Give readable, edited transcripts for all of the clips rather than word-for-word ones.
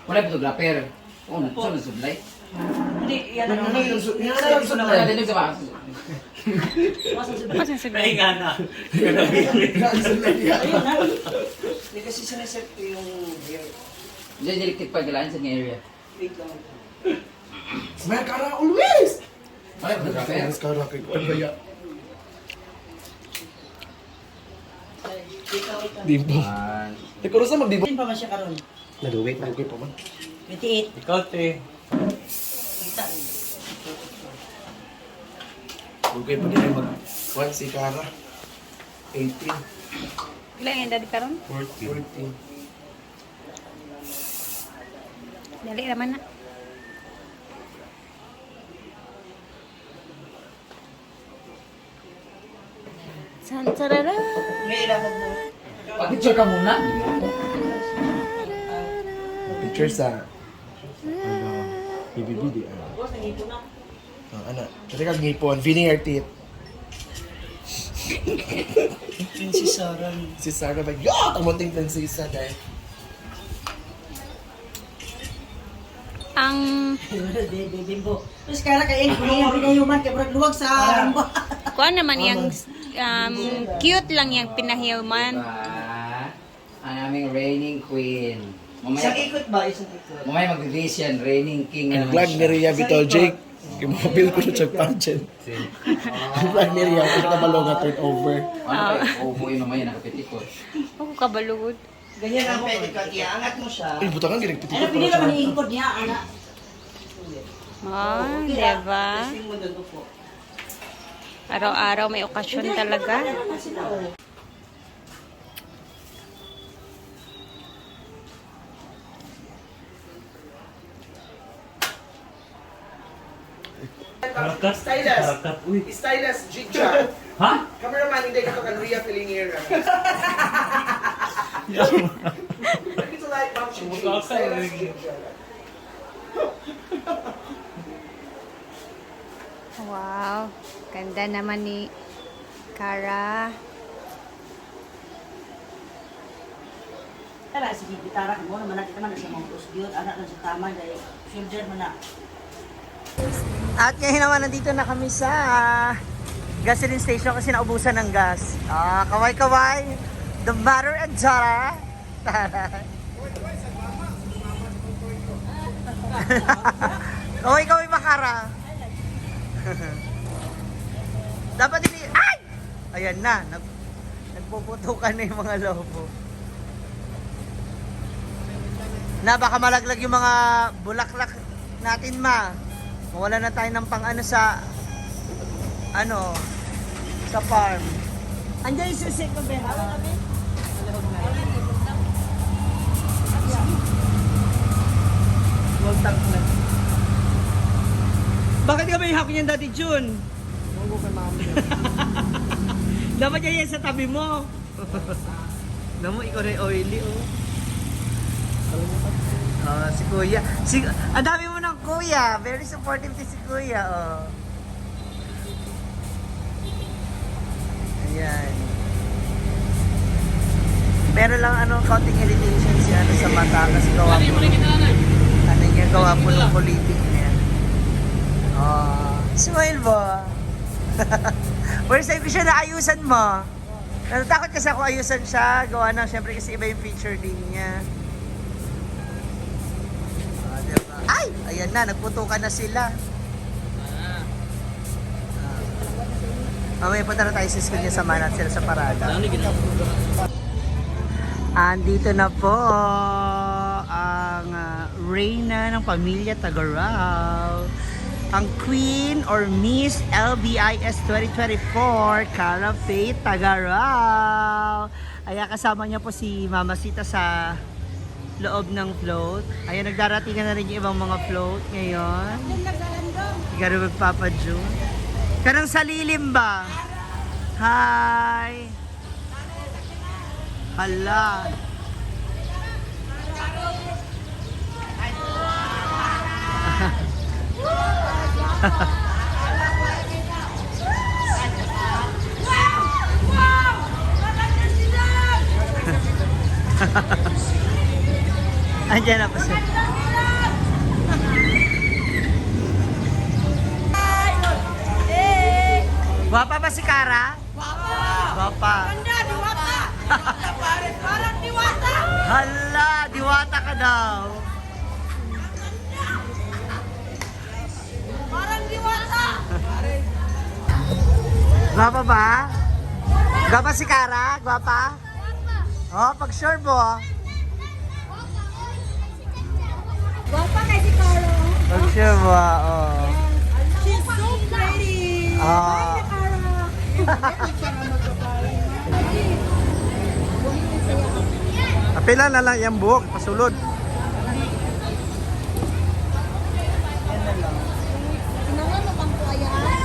Wala photographer. Oo, saan nasublay? Hindi, yan ang Nadinig sa bakas. Kasi siguro. Ay nga na. Ayun na. Hindi kasi siniset ko yung gear. Diyan directed pa galaan sa area. Wait lang. Smile ka na always! Wala photographer. Mas ka na kay Kuan Baya. Dimpo. Ikaw rin sa magdimpo. Saan pa man siya karon? Nag-wait na pa man. 28. Ikaw, te. Kita. Okay pa din mag-1 si Cara. 18. Ilan yung daddy karon? 14. Dali naman na. Sansarara. May ilapag mo. Pag-picture ka muna. Picture sa BBBD. Boss, nangipon na. Anak, kasi kag ngipon, veneer teeth. Princess Sarah. Si Sarah ba, yo! Tamunting prinsesa dahil. Ang Bimbo. Tapos kaya kayo, pinayuman kay Brad Luwag sa ano. kuan naman yung cute lang yung pinahiyaman. Diba? Ang aming reigning queen. Isang ikot ba? Isang ikot. Mamaya mag-release yan, reigning king na Ang naman vlog ni Rhea Vital Jake. Kimobil ko siya sa pageant. Ang vlog ni Rhea, kung nakabalo nga turnover. Ano kayo? Upo yun mamaya, nakapitikot. Ako kabalugod. Ganyan ang pwede ka. Iangat mo siya. Ay, buta kang ginagpitikot Ano, pili naman iikot niya, anak. Oh, diba? Testing mo doon po. Araw-araw may okasyon talaga. Harakat. Stylus. Harakat. Uy. Stylus, Jigja. Ha? Cameraman, hindi ka to kan Rhea Filingera. Ito like, ma'am, Mukha ka, Stylus, eh. Jigja. Wow, ganda naman ni Cara. Tara, sige, gitara mo naman natin naman sa mga prosbyot. Anak na sa tama dahil shoulder mo na. At ngayon naman nandito na kami sa gasoline station kasi naubusan ng gas. Kaway-kaway, the mother and daughter. Kaway-kaway makara. Dapat hindi, ay! Ayan na, nagpuputukan na yung mga lobo. Na baka malaglag yung mga bulaklak natin mawala na tayo ng pang sa sa farm. Andiyan yung susi ko, be. Hawa na, be. Huwag tank na. Bakit ka ba yung hapon yung Daddy June? Huwag ka mami. Dapat yan sa tabi mo. Namu, ikaw na yung oily, oh. Si Kuya. Ang dami mo ng Kuya. Very supportive din si Kuya, oh. Ayan. Meron lang counting irritation si sa mata kasi gawa po. Gawa po ng politik niya. Smile mo. First time ko siya naayusan mo. Natatakot kasi ako ayusan siya. Gawa na, syempre kasi iba yung feature din niya. Diba? Ay! Ayan na, nagputukan na sila. Mamaya punta na tayo sa school niya, samahan natin sila sa parada. Andito na po ang reyna ng pamilya Tagaraw. Ang Queen or Miss LBIS 2024, Cara Faye Tagaraw. Ayan, kasama niya po si Mama Sita sa loob ng float. Ayan, nagdaratingan na rin yung ibang mga float ngayon. Ikaw magpapa June. Kanang sa lilim ba? Hi! Hala! Andiyan na po siya. Guwapa ba si Kara? Guwapa. Ganda, diwata! Parang diwata! Hala, diwata ka daw. Parang diwata! Guwapa ba? Guwapa si Kara? Guwapa? Oh, pag sure mo. Guwapa kay si Carlo. Pag sure mo, oh. She's so pretty. Ah. Apila na lang yung buhok, pasulod.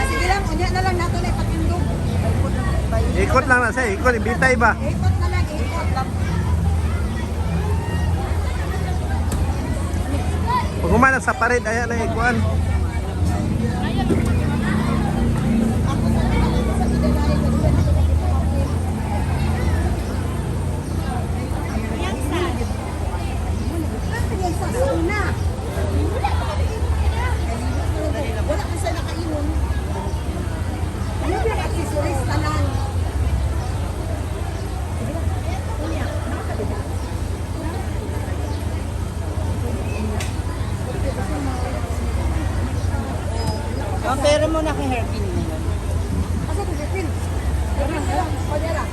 Sige lang, kunya na lang nato na ipatindog. Ikot lang na siya, ikot, ibitay ba? Ikot na lang, ikot. Pag humanap sa pared, ayan na ikuan. Wala ka sa nakainom. Ano ba yung accessories tanan? Ang pera mo na kay hairpin mo. Asa ko dipin? O dala.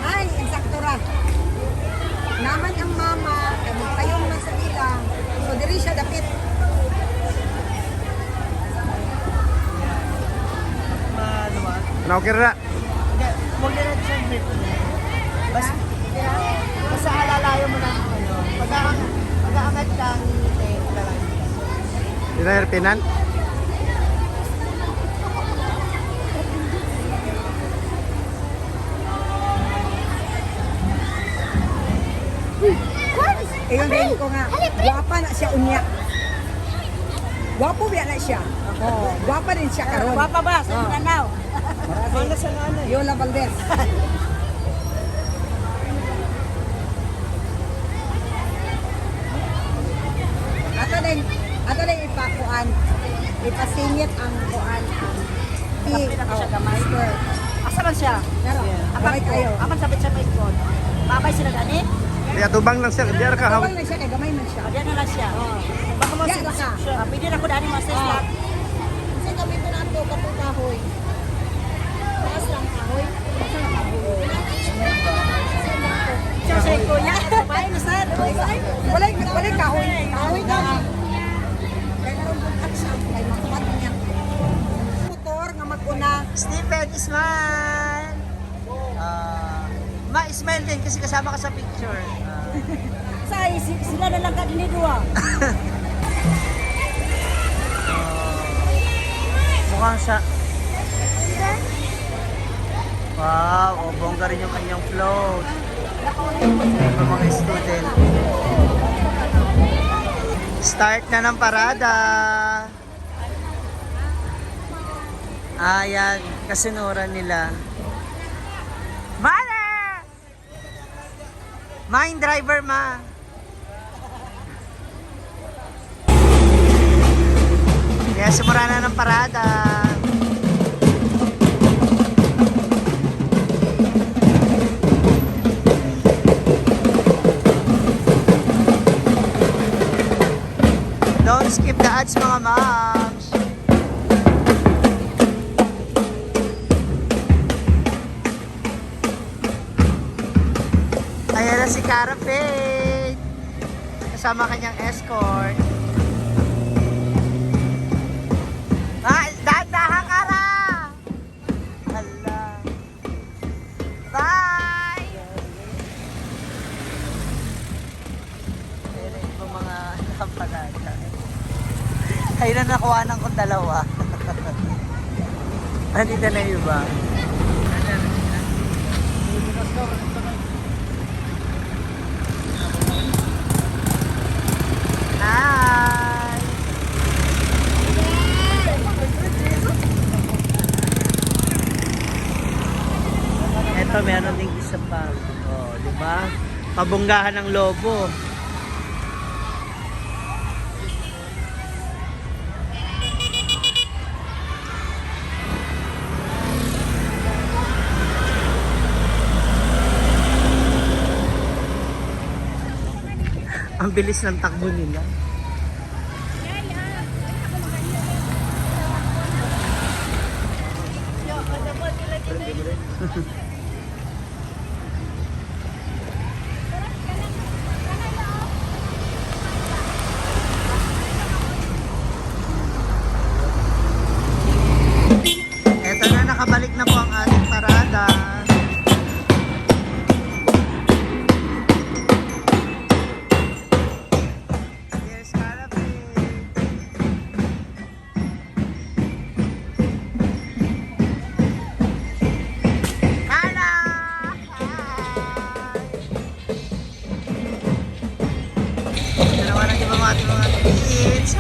Ay, eksakto ra. Naman ang mama, kami kayong nasa ilang. So, diri siya dapit. Maluwag. Ano, kira? Hindi, huwag na natin siyang hairpin. Basta alalayo mo lang ano. Pag-aangat lang, Pinahirpinan? Ayun din ko nga, guwapa na siya unya. Guwapo biya na siya. Oh, guwapa din siya karon. Guwapa ba? Sa Mindanao. Wala sa ano? Yola Valdez. Ato din ipakuan. Ipasingit ang kuan. Kapit ako siya gamay. Asa man siya? Pero, gamay kayo. Aman sabit siya may ikon. Babay sila gani? Kaya tubang lang siya, diyan ka Kawal hawak. na siya, kay gamay man siya. Diyan na lang siya. Baka mo Diyan na ka. Pwede na ko dani mo sa slot. Kasi kami po nato kapag kahoy. Taas lang kahoy. Taas lang kahoy. Siya siya kuya. Babay na sad. Walay kahoy. Kahoy ka. Kaya naroon kong action. Kaya makumat niya. Motor nga mag-una. Stephen, smile! Ma-smile din kasi kasama ka sa picture. Say, sila na lang kadini duwa. Mukhang sa... Wow, bongga rin yung kanyang float. Yung mga student. Start na ng parada. Ayan, kasinuran nila. Mother! Mind driver, ma. Kaya sumura na ng parada. Don't skip the ads, mga moms. Ayan na si Cara Faith. Kasama kanyang escort. Dahan-dahan, Cara! Hala. Bye! nakuhanan kong dalawa. Andito na yung iba. Hi! Ito, meron ding isa pa. Oh, di ba? Pabunggahan ng lobo. Ang bilis ng takbo nila. Eto na, nakabalik na po ang ating parada. Here's Carafe. Carla! Hi! Dalawa na di ba mga kids?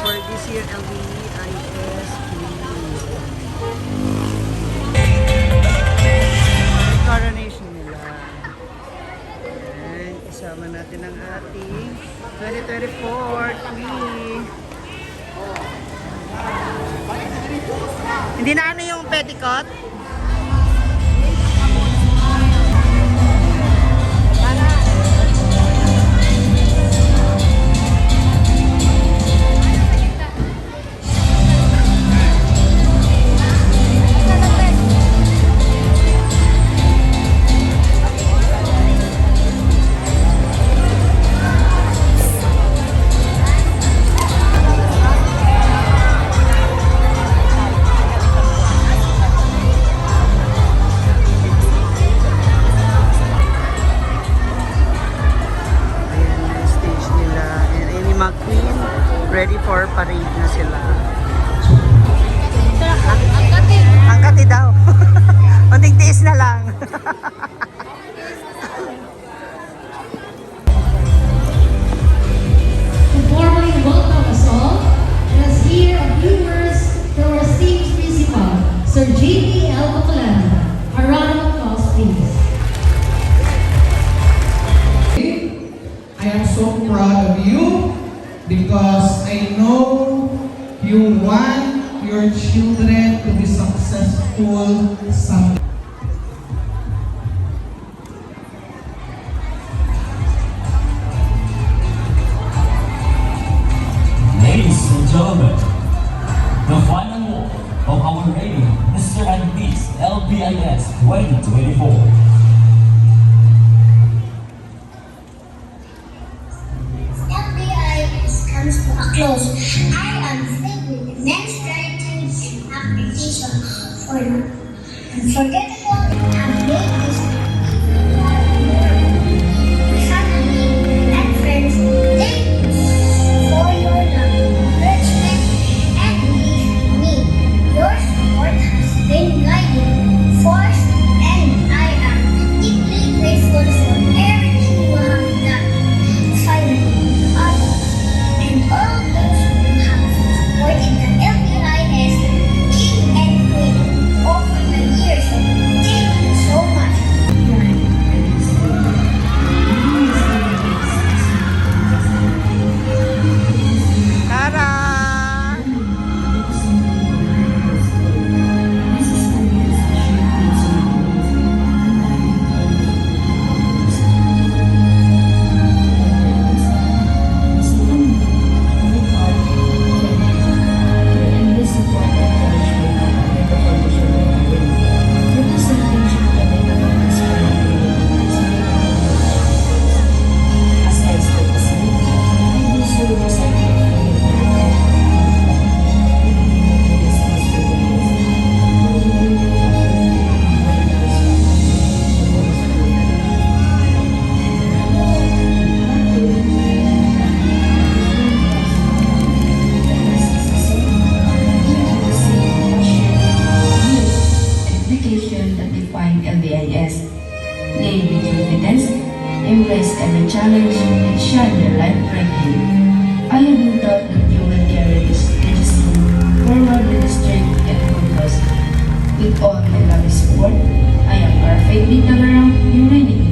For this year, LBIS coronation nila. Ayan, isama natin ang ating 2024 queen. Hindi na ano yung petticoat? Ready for parade na sila. Hangkati daw. Unting tiis na lang. To formally welcome us all, let's hear a few words from our esteemed principal, Sir J.P. L. Bacalana. A round of applause, please. I am so proud of you because I know you want your children to be successful someday. Ladies and gentlemen, the final of our rating, Mr. and Miss LBIS 2024. Comes to a close. I am filled with immense gratitude and appreciation for with confidence, embrace every challenge, and shine your light brightly. I have no doubt that you will carry this team forward with strength and purpose. With all my love and support, I am perfectly around your ready